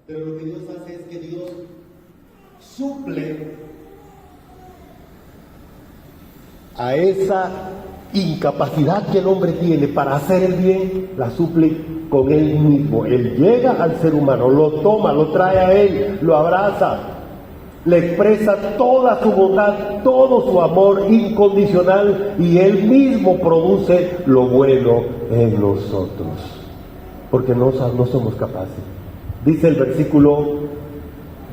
Pero lo que Dios hace es que Dios suple a esa incapacidad que el hombre tiene para hacer el bien, la suple con él mismo. Él llega al ser humano, lo toma, lo trae a él, lo abraza, le expresa toda su bondad, todo su amor incondicional, y él mismo produce lo bueno en nosotros, porque no somos capaces. Dice el versículo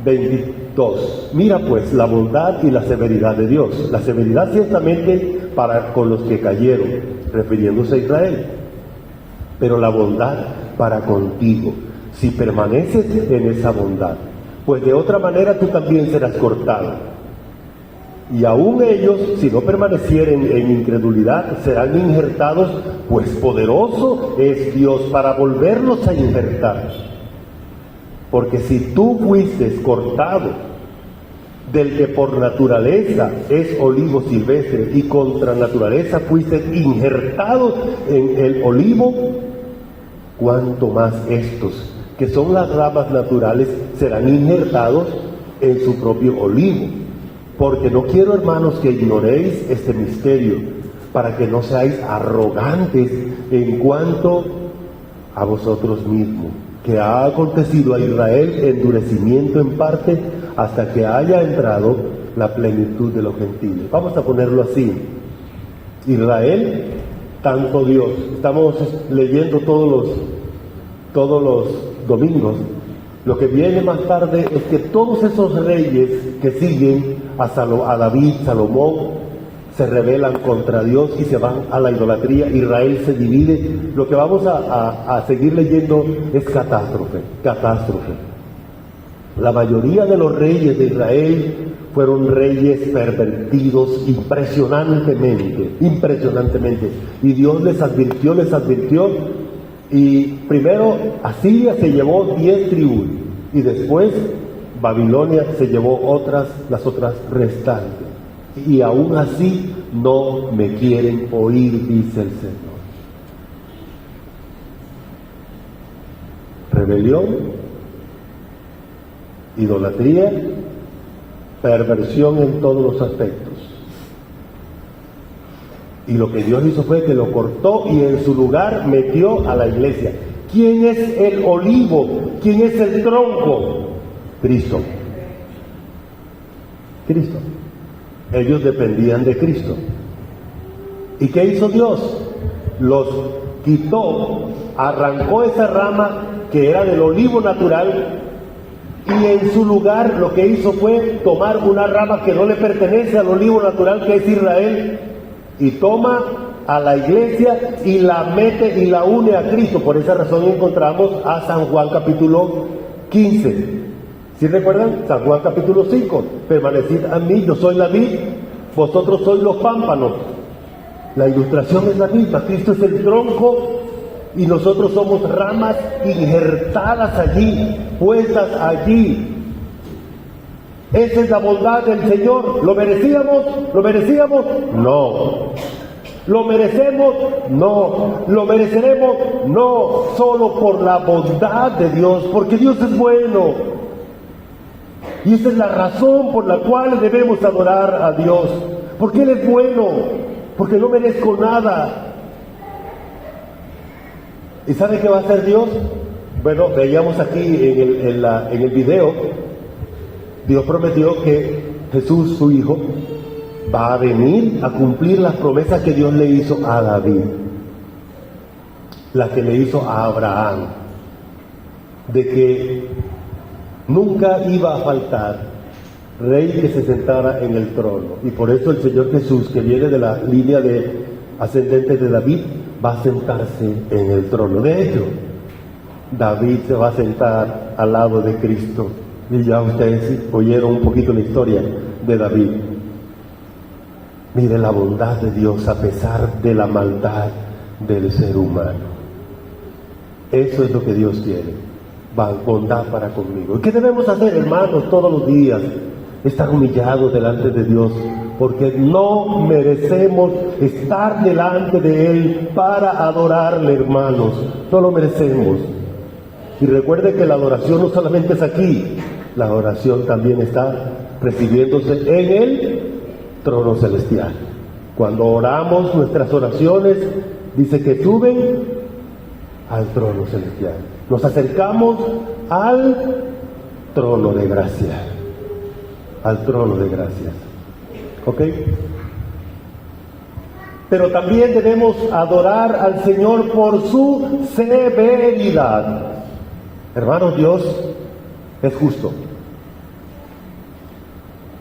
22, mira pues la bondad y la severidad de Dios. La severidad ciertamente para con los que cayeron, refiriéndose a Israel, pero la bondad para contigo, si permaneces en esa bondad, pues de otra manera tú también serás cortado. Y aún ellos, si no permanecieren en incredulidad, serán injertados, pues poderoso es Dios para volverlos a injertar. Porque si tú fuiste cortado del que por naturaleza es olivo silvestre y contra naturaleza fuiste injertado en el olivo, cuanto más estos, que son las ramas naturales, serán injertados en su propio olivo. Porque no quiero, hermanos, que ignoréis este misterio, para que no seáis arrogantes en cuanto a vosotros mismos, que ha acontecido a Israel endurecimiento en parte hasta que haya entrado la plenitud de los gentiles. Vamos a ponerlo así: Israel, tanto Dios. Estamos leyendo todos los domingos. Lo que viene más tarde es que todos esos reyes que siguen a David, Salomón, se rebelan contra Dios y se van a la idolatría. Israel se divide. Lo que vamos a seguir leyendo es catástrofe. La mayoría de los reyes de Israel fueron reyes pervertidos impresionantemente. Y Dios les advirtió. Y primero Asiria se llevó 10 tribus y después Babilonia se llevó las otras restantes. Y aún así no me quieren oír, dice el Señor. Rebelión, idolatría, perversión en todos los aspectos. Y lo que Dios hizo fue que lo cortó y en su lugar metió a la iglesia. ¿Quién es el olivo? ¿Quién es el tronco? Cristo. Ellos dependían de Cristo. ¿Y qué hizo Dios? Los quitó, arrancó esa rama que era del olivo natural, y en su lugar lo que hizo fue tomar una rama que no le pertenece al olivo natural, que es Israel, y toma a la iglesia y la mete y la une a Cristo. Por esa razón encontramos a San Juan capítulo 15. ¿Sí recuerdan? San Juan capítulo 5, permanecid a mí, yo soy la vid, vosotros sois los pámpanos. La ilustración es la misma. Cristo es el tronco y nosotros somos ramas injertadas allí, puestas allí. Esa es la bondad del Señor. ¿Lo merecíamos? No. ¿Lo merecemos? No. ¿Lo mereceremos? No. Solo por la bondad de Dios, porque Dios es bueno. Y esa es la razón por la cual debemos adorar a Dios. Porque Él es bueno, porque no merezco nada. ¿Y sabe qué va a hacer Dios? Bueno, veíamos aquí en el video, Dios prometió que Jesús, su Hijo, va a venir a cumplir las promesas que Dios le hizo a David, las que le hizo a Abraham, de que nunca iba a faltar rey que se sentara en el trono. Y por eso el Señor Jesús, que viene de la línea de ascendente de David, va a sentarse en el trono. De hecho, David se va a sentar al lado de Cristo. Y ya ustedes oyeron un poquito la historia de David. Mire la bondad de Dios a pesar de la maldad del ser humano. Eso es lo que Dios quiere. Bondad para conmigo. ¿Y qué debemos hacer, hermanos, todos los días? Estar humillados delante de Dios, porque no merecemos estar delante de Él para adorarle, hermanos. No lo merecemos. Y recuerde que la adoración no solamente es aquí, la adoración también está recibiéndose en el trono celestial. Cuando oramos, nuestras oraciones, dice que suben al trono celestial. Nos acercamos al trono de gracia. Al trono de gracias. ¿Ok? Pero también debemos adorar al Señor por su severidad. Hermanos, Dios es justo.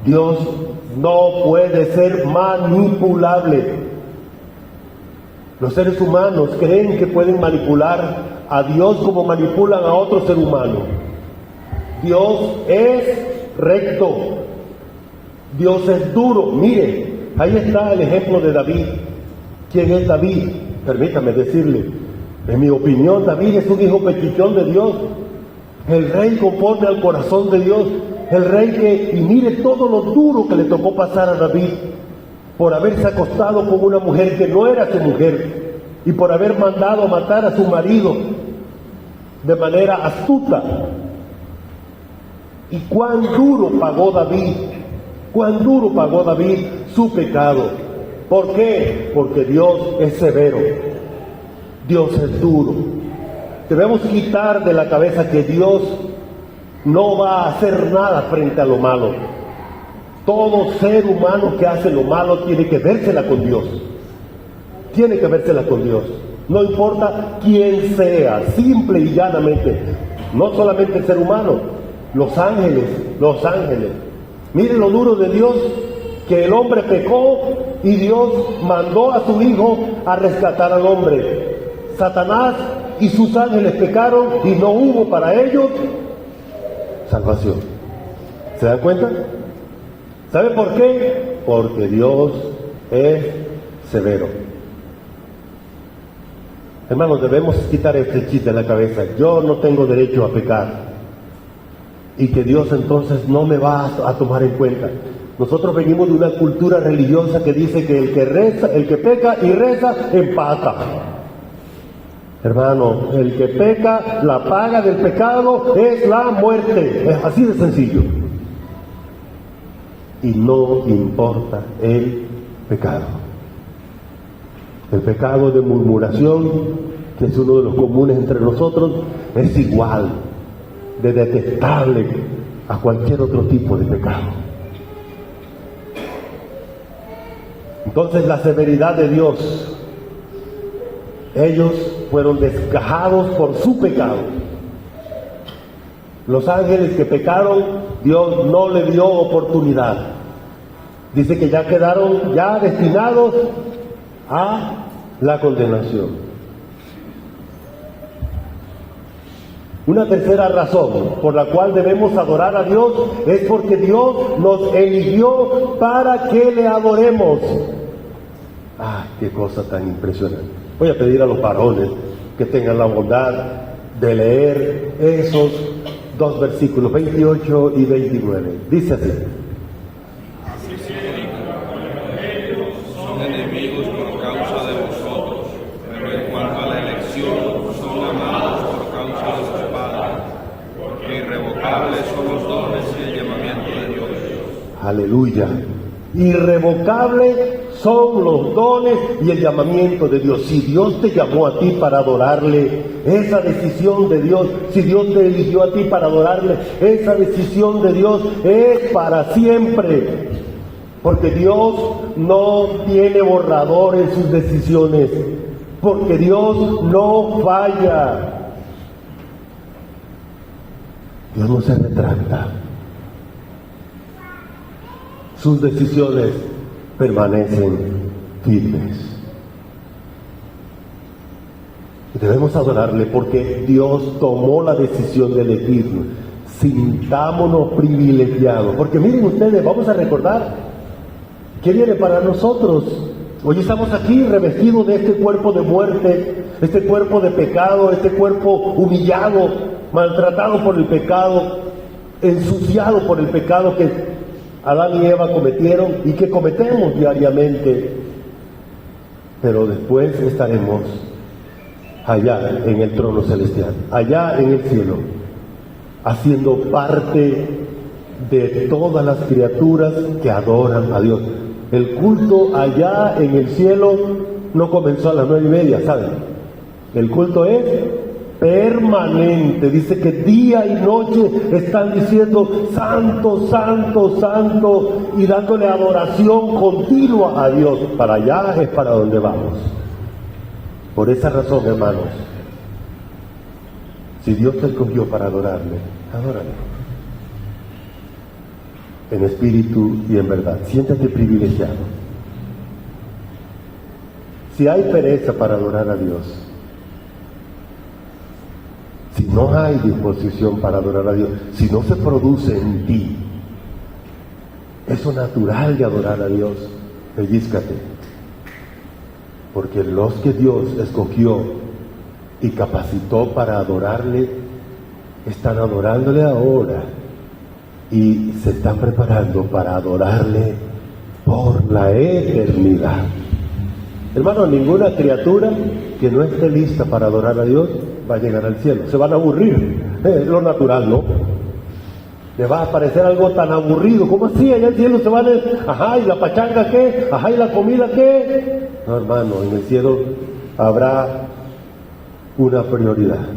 Dios no puede ser manipulable. Los seres humanos creen que pueden manipular a Dios como manipulan a otro ser humano. Dios es recto. Dios es duro. Mire, ahí está el ejemplo de David. ¿Quién es David? Permítame decirle, en mi opinión, David es un hijo pequeñón de Dios. El rey conforme al corazón de Dios. El rey que, y mire todo lo duro que le tocó pasar a David por haberse acostado con una mujer que no era su mujer y por haber mandado a matar a su marido de manera astuta. Y cuán duro pagó David su pecado. ¿Por qué? Porque Dios es severo, Dios es duro. Debemos quitar de la cabeza que Dios no va a hacer nada frente a lo malo. Todo ser humano que hace lo malo tiene que vérsela con Dios. Tiene que vérsela con Dios. No importa quién sea, simple y llanamente. No solamente el ser humano, los ángeles. Miren lo duro de Dios, que el hombre pecó y Dios mandó a su hijo a rescatar al hombre. Satanás y sus ángeles pecaron y no hubo para ellos salvación. ¿Se dan cuenta? ¿Sabe por qué? Porque Dios es severo. Hermanos, debemos quitar este chiste de la cabeza. Yo no tengo derecho a pecar. Y que Dios entonces no me va a tomar en cuenta. Nosotros venimos de una cultura religiosa que dice que el que peca y reza, empata. Hermano, el que peca, la paga del pecado es la muerte. Es así de sencillo. Y no importa el pecado. El pecado de murmuración, que es uno de los comunes entre nosotros, es igual de detestable a cualquier otro tipo de pecado. Entonces, la severidad de Dios, ellos fueron desgajados por su pecado. Los ángeles que pecaron, Dios no le dio oportunidad. Dice que ya quedaron destinados a la condenación. Una tercera razón por la cual debemos adorar a Dios es porque Dios nos eligió para que le adoremos. ¡Ah, qué cosa tan impresionante! Voy a pedir a los varones que tengan la bondad de leer esos dos versículos, 28 y 29. Dice así. Son enemigos por causa de vosotros, pero en cuanto a la elección, son amados por causa de sus padres, porque irrevocables son los dones y el llamamiento de Dios. Aleluya. Irrevocable son los dones y el llamamiento de Dios. Si Dios te llamó a ti para adorarle, esa decisión de Dios, si Dios te eligió a ti para adorarle, esa decisión de Dios es para siempre. Porque Dios no tiene borrador en sus decisiones, porque Dios no falla. Dios no se retracta. Sus decisiones permanecen firmes. Y debemos adorarle porque Dios tomó la decisión de elegirnos. Sintámonos privilegiados. Porque miren ustedes, vamos a recordar qué viene para nosotros. Hoy estamos aquí revestidos de este cuerpo de muerte, este cuerpo de pecado, este cuerpo humillado, maltratado por el pecado, ensuciado por el pecado que Adán y Eva cometieron y que cometemos diariamente. Pero después estaremos allá en el trono celestial, allá en el cielo, haciendo parte de todas las criaturas que adoran a Dios. El culto allá en el cielo no comenzó a las 9:30, ¿saben? El culto es permanente. Dice que día y noche están diciendo santo, santo, santo, y dándole adoración continua a Dios. Para allá es para donde vamos. Por esa razón, hermanos, si Dios te escogió para adorarle, adórale en espíritu y en verdad. Siéntate privilegiado. Si hay pereza para adorar a Dios, si no hay disposición para adorar a Dios, si no se produce en ti eso natural de adorar a Dios, pellízcate, porque los que Dios escogió y capacitó para adorarle están adorándole ahora y se están preparando para adorarle por la eternidad. Hermano, ninguna criatura que no esté lista para adorar a Dios va a llegar al cielo. Se van a aburrir. Es lo natural, ¿no? Le va a parecer algo tan aburrido. ¿Cómo así? Allá en el cielo se van a... Ajá, ¿y la pachanga qué? Ajá, ¿y la comida qué? No, hermano, en el cielo habrá una prioridad: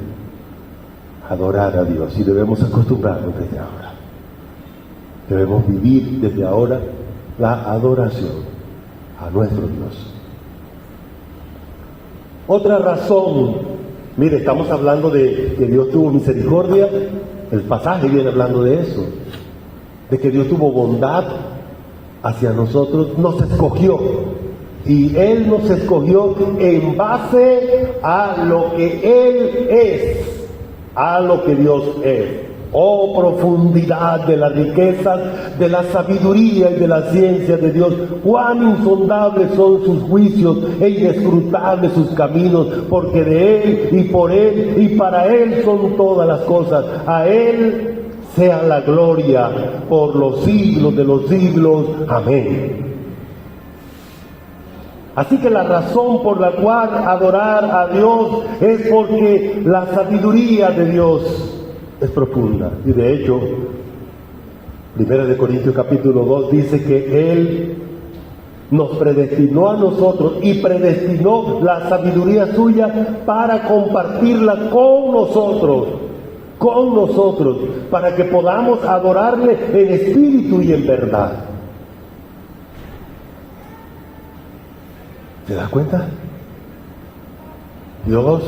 adorar a Dios, y debemos acostumbrarnos desde ahora. Debemos vivir desde ahora la adoración a nuestro Dios. Otra razón, mire, estamos hablando de que Dios tuvo misericordia. El pasaje viene hablando de eso, de que Dios tuvo bondad hacia nosotros, nos escogió, y Él nos escogió en base a lo que Él es, a lo que Dios es. Oh, profundidad de las riquezas, de la sabiduría y de la ciencia de Dios. Cuán insondables son sus juicios e inescrutables sus caminos, porque de Él y por Él y para Él son todas las cosas. A Él sea la gloria por los siglos de los siglos. Amén. Así que la razón por la cual adorar a Dios es porque la sabiduría de Dios es profunda. Y de hecho, 1 Corintios capítulo 2 dice que Él nos predestinó a nosotros y predestinó la sabiduría suya para compartirla con nosotros, para que podamos adorarle en espíritu y en verdad. ¿Te das cuenta? Dios,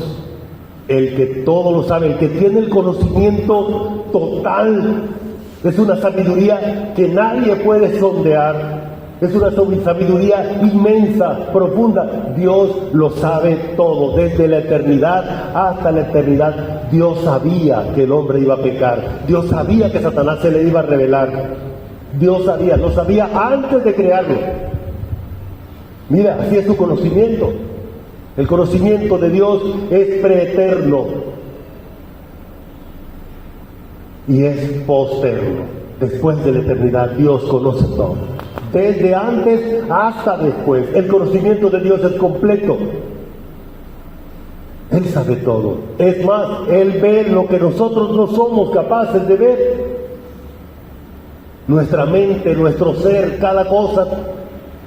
el que todo lo sabe, el que tiene el conocimiento total, es una sabiduría que nadie puede sondear, es una sabiduría inmensa, profunda. Dios lo sabe todo, desde la eternidad hasta la eternidad. Dios sabía que el hombre iba a pecar, Dios sabía que Satanás se le iba a revelar, Dios sabía, lo sabía antes de crearlo. Mira, así es su conocimiento. El conocimiento de Dios es preeterno y es posterno. Después de la eternidad, Dios conoce todo. Desde antes hasta después. El conocimiento de Dios es completo. Él sabe todo. Es más, Él ve lo que nosotros no somos capaces de ver. Nuestra mente, nuestro ser, cada cosa,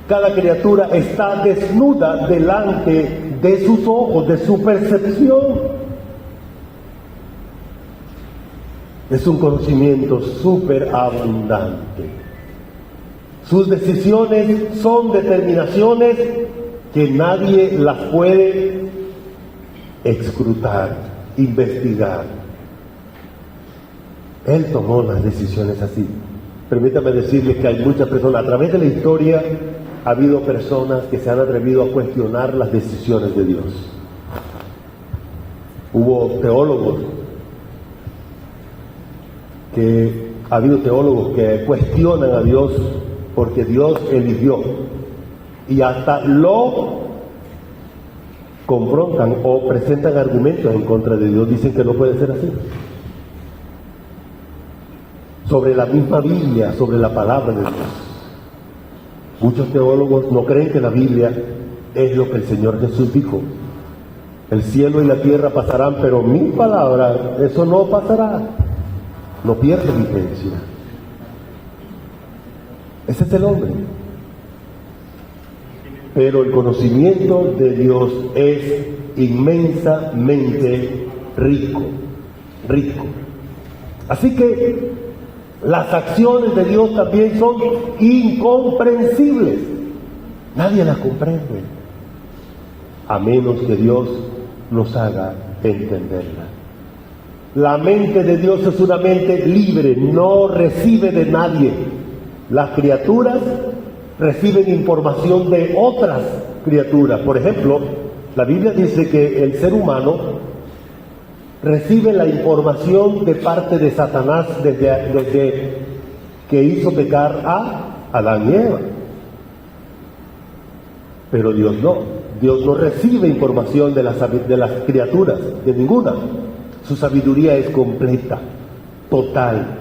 cada criatura está desnuda delante de sus ojos, de su percepción. Es un conocimiento súper abundante. Sus decisiones son determinaciones que nadie las puede escrutar, investigar. Él tomó las decisiones así. Permítame decirles que hay muchas personas, a través de la historia, ha habido personas que se han atrevido a cuestionar las decisiones de Dios. Hubo teólogos ha habido teólogos que cuestionan a Dios porque Dios eligió, y hasta lo confrontan o presentan argumentos en contra de Dios. Dicen que no puede ser así. Sobre la misma Biblia, sobre la palabra de Dios. Muchos teólogos no creen que la Biblia es lo que el Señor Jesús dijo. El cielo y la tierra pasarán, pero mi palabra, eso no pasará. No pierde vigencia. Ese es el hombre. Pero el conocimiento de Dios es inmensamente rico. Así que las acciones de Dios también son incomprensibles. Nadie las comprende, a menos que Dios nos haga entenderla. La mente de Dios es una mente libre, no recibe de nadie. Las criaturas reciben información de otras criaturas. Por ejemplo, la Biblia dice que el ser humano recibe la información de parte de Satanás desde que hizo pecar a Adán y Eva. Pero Dios no recibe información de las criaturas, de ninguna. Su sabiduría es completa, total.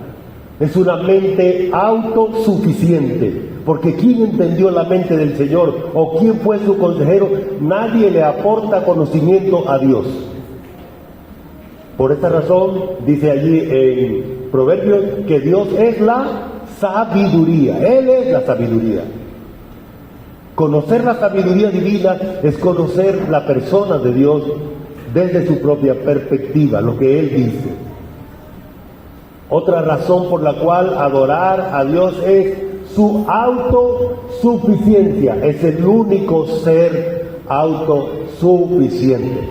Es una mente autosuficiente, porque ¿quién entendió la mente del Señor? ¿O quién fue su consejero? Nadie le aporta conocimiento a Dios. Por esta razón, dice allí en Proverbios, que Dios es la sabiduría. Él es la sabiduría. Conocer la sabiduría divina es conocer la persona de Dios desde su propia perspectiva, lo que Él dice. Otra razón por la cual adorar a Dios es su autosuficiencia. Es el único ser autosuficiente.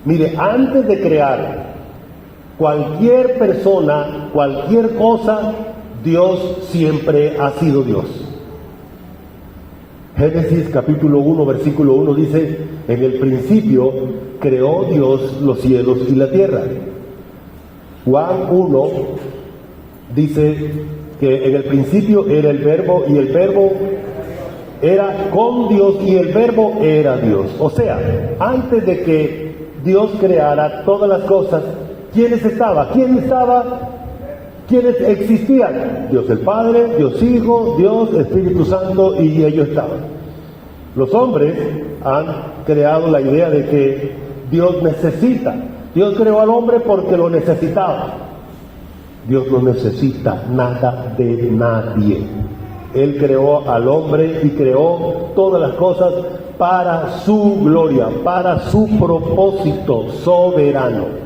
Mire, antes de crear cualquier persona, cualquier cosa, Dios siempre ha sido Dios. Génesis capítulo 1, versículo 1 dice: en el principio creó Dios los cielos y la tierra. Juan 1 dice que en el principio era el verbo, y el verbo era con Dios, y el verbo era Dios. O sea, antes de que Dios creara todas las cosas, ¿quiénes estaban? ¿Quiénes existían? Dios el Padre, Dios Hijo, Dios Espíritu Santo, y ellos estaban. Los hombres han creado la idea de que Dios necesita. Dios creó al hombre porque lo necesitaba. Dios no necesita nada de nadie. Él creó al hombre y creó todas las cosas para su gloria, para su propósito soberano.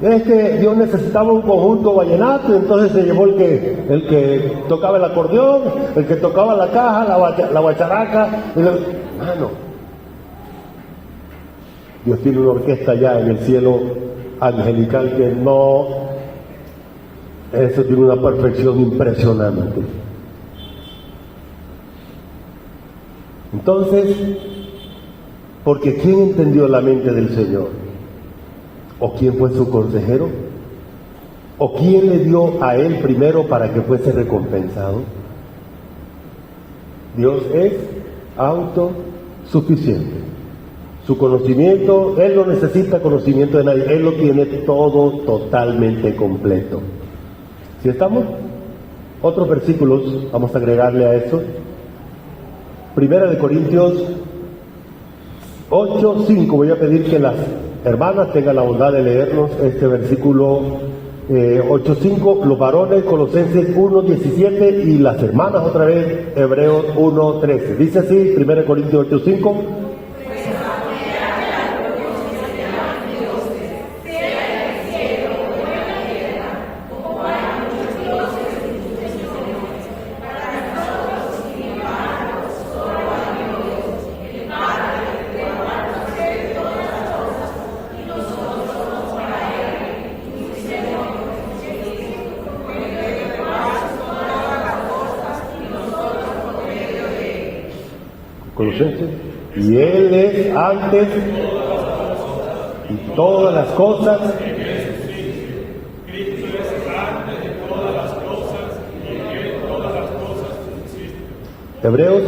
Es que Dios necesitaba un conjunto vallenato, y entonces se llevó el que tocaba el acordeón, el que tocaba la caja, la guacharaca. Dios tiene una orquesta allá en el cielo angelical que eso tiene una perfección impresionante. Entonces, porque ¿quién entendió la mente del Señor? ¿O quién fue su consejero? ¿O quién le dio a él primero para que fuese recompensado? Dios es autosuficiente. Su conocimiento, Él no necesita conocimiento de nadie, Él lo tiene todo totalmente completo. ¿Sí estamos? Otros versículos, vamos a agregarle a eso. Primera de Corintios 8:5, voy a pedir que las hermanas tengan la bondad de leernos este versículo 8:5, los varones Colosenses 1:17 y las hermanas otra vez Hebreos 1:13. Dice así, 1 Corintios 8:5. Colosenses, y Él es antes y todas las cosas. Hebreos.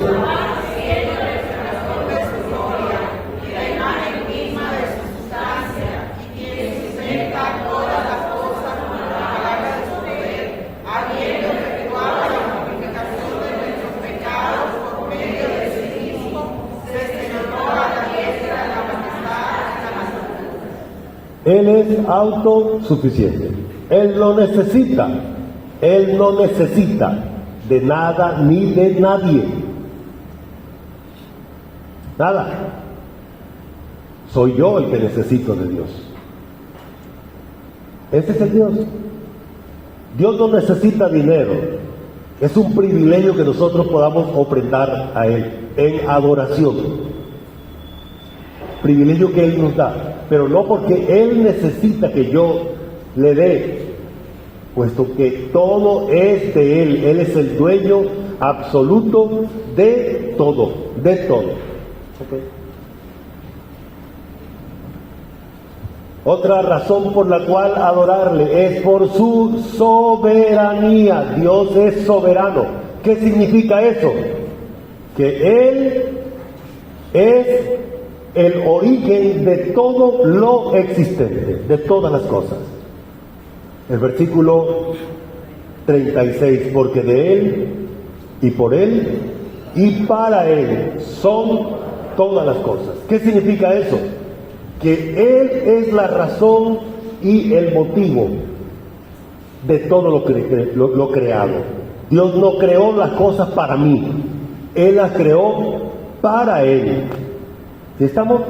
Él es autosuficiente. Él no necesita de nada ni de nadie. Nada. Soy yo el que necesito de Dios. Ese es el Dios. Dios no necesita dinero. Es un privilegio que nosotros podamos ofrendar a Él en adoración. Privilegio que Él nos da, pero no porque Él necesita que yo le dé, puesto que todo es de Él. Él es el dueño absoluto de todo, de todo. Okay. Otra razón por la cual adorarle es por su soberanía. Dios es soberano. ¿Qué significa eso? Que Él es el origen de todo lo existente, de todas las cosas. El versículo 36, porque de Él y por Él y para Él son todas las cosas. ¿Qué significa eso? Que Él es la razón y el motivo de todo lo creado. Dios no creó las cosas para mí, Él las creó para Él. ¿Sí estamos?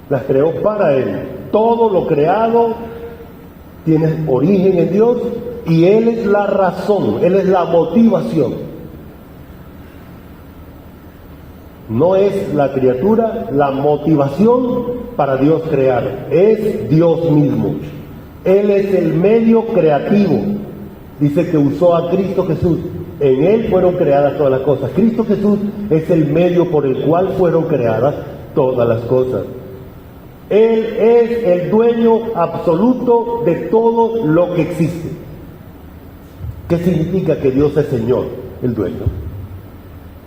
Las creó para Él. Todo lo creado tiene origen en Dios y Él es la razón, Él es la motivación. No es la criatura la motivación para Dios crear, es Dios mismo. Él es el medio creativo. Dice que usó a Cristo Jesús. En Él fueron creadas todas las cosas. Cristo Jesús es el medio por el cual fueron creadas todas las cosas. Él es el dueño absoluto de todo lo que existe. ¿Qué significa que Dios es Señor? El dueño.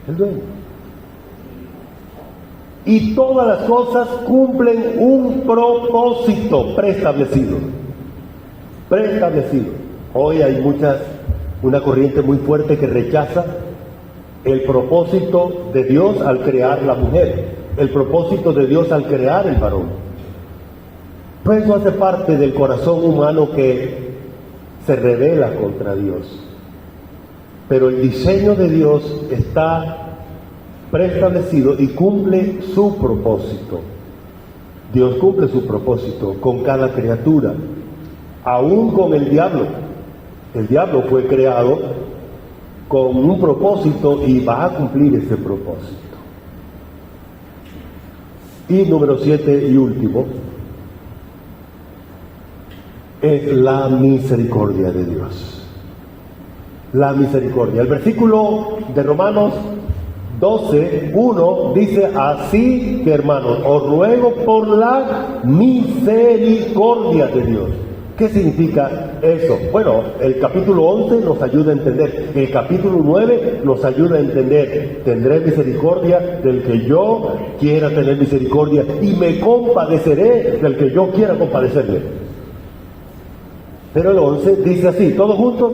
El dueño. Y todas las cosas cumplen un propósito preestablecido. Preestablecido. Hoy hay una corriente muy fuerte que rechaza el propósito de Dios al crear la mujer, el propósito de Dios al crear el varón. Pues eso hace parte del corazón humano que se rebela contra Dios. Pero el diseño de Dios está preestablecido y cumple su propósito. Dios cumple su propósito con cada criatura, aún con el diablo. El diablo fue creado con un propósito y va a cumplir ese propósito. Y número 7 y último, es la misericordia de Dios. La misericordia. El versículo de Romanos 12:1 dice: así que, hermanos, os ruego por la misericordia de Dios. ¿Qué significa eso? Bueno, el capítulo 11 nos ayuda a entender. El capítulo 9 nos ayuda a entender. Tendré misericordia del que yo quiera tener misericordia y me compadeceré del que yo quiera compadecerle. Pero el 11 dice así, todos juntos: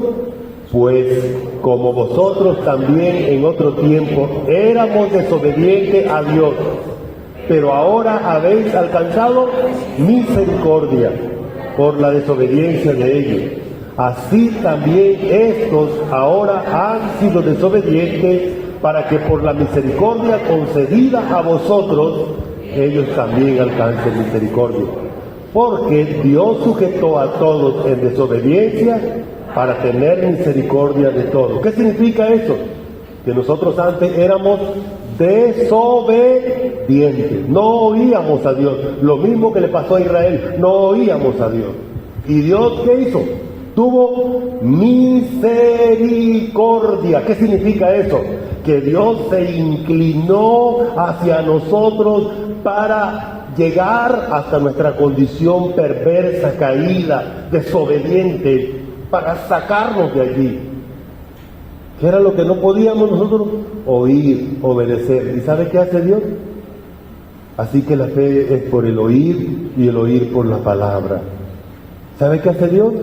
pues como vosotros también en otro tiempo éramos desobedientes a Dios, pero ahora habéis alcanzado misericordia por la desobediencia de ellos. Así también estos ahora han sido desobedientes, para que por la misericordia concedida a vosotros, ellos también alcancen misericordia. Porque Dios sujetó a todos en desobediencia para tener misericordia de todos. ¿Qué significa eso? Que nosotros antes éramos desobedientes, no oíamos a Dios. Lo mismo que le pasó a Israel, no oíamos a Dios. ¿Y Dios qué hizo? Tuvo misericordia. ¿Qué significa eso? Que Dios se inclinó hacia nosotros para llegar hasta nuestra condición perversa, caída, desobediente, para sacarnos de allí. ¿Qué era lo que no podíamos nosotros? Oír, obedecer. ¿Y sabe qué hace Dios? Así que la fe es por el oír y el oír por la palabra. ¿Sabe qué hace Dios?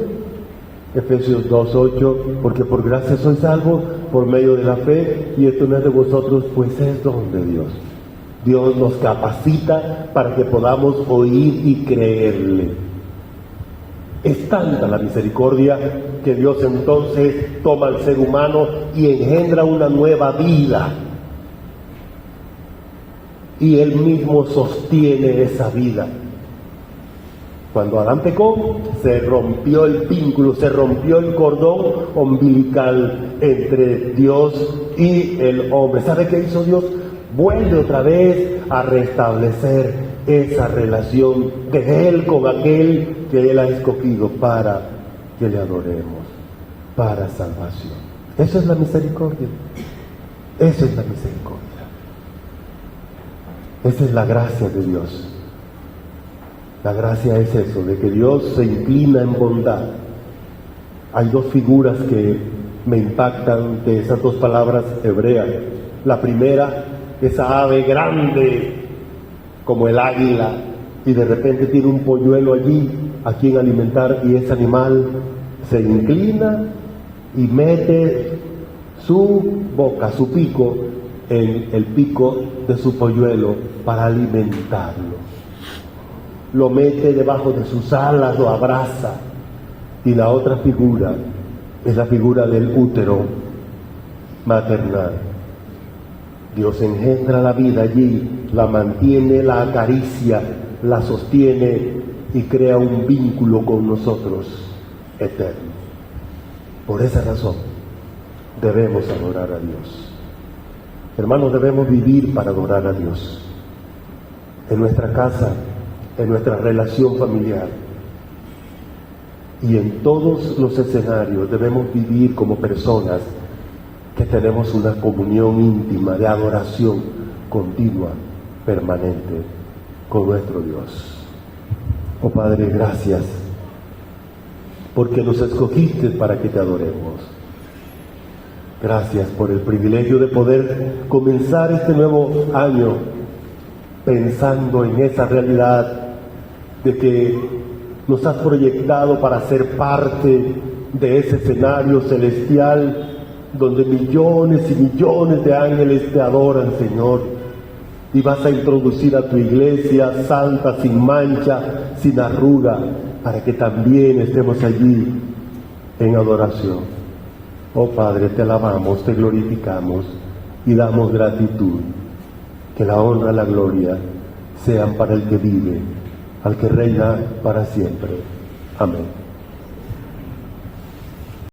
Efesios 2:8, porque por gracia sois salvos por medio de la fe, y esto no es de vosotros, pues es don de Dios. Dios nos capacita para que podamos oír y creerle. Es tanta la misericordia que Dios entonces toma al ser humano y engendra una nueva vida. Y Él mismo sostiene esa vida. Cuando Adán pecó, se rompió el vínculo, se rompió el cordón umbilical entre Dios y el hombre. ¿Sabe qué hizo Dios? Vuelve otra vez a restablecer esa relación de Él con aquel que Él ha escogido para que le adoremos, para salvación. Eso es la misericordia. Eso es la misericordia. Esa es la gracia de Dios. La gracia es eso, de que Dios se inclina en bondad. Hay dos figuras que me impactan de esas dos palabras hebreas. La primera, esa ave grande como el águila, y de repente tiene un polluelo allí a quien alimentar, y ese animal se inclina y mete su boca, su pico, en el pico de su polluelo para alimentarlo. Lo mete debajo de sus alas, lo abraza. Y la otra figura es la figura del útero maternal. Dios engendra la vida allí, la mantiene, la acaricia, la sostiene y crea un vínculo con nosotros eterno. Por esa razón debemos adorar a Dios. Hermanos, debemos vivir para adorar a Dios. En nuestra casa, en nuestra relación familiar y en todos los escenarios debemos vivir como personas que tenemos una comunión íntima de adoración continua, permanente con nuestro Dios. Oh Padre, gracias porque nos escogiste para que te adoremos. Gracias por el privilegio de poder comenzar este nuevo año pensando en esa realidad de que nos has proyectado para ser parte de ese escenario celestial donde millones y millones de ángeles te adoran, Señor, y vas a introducir a tu iglesia santa, sin mancha, sin arruga, para que también estemos allí en adoración. Oh Padre, te alabamos, te glorificamos y damos gratitud. Que la honra y la gloria sean para el que vive, al que reina para siempre. Amén.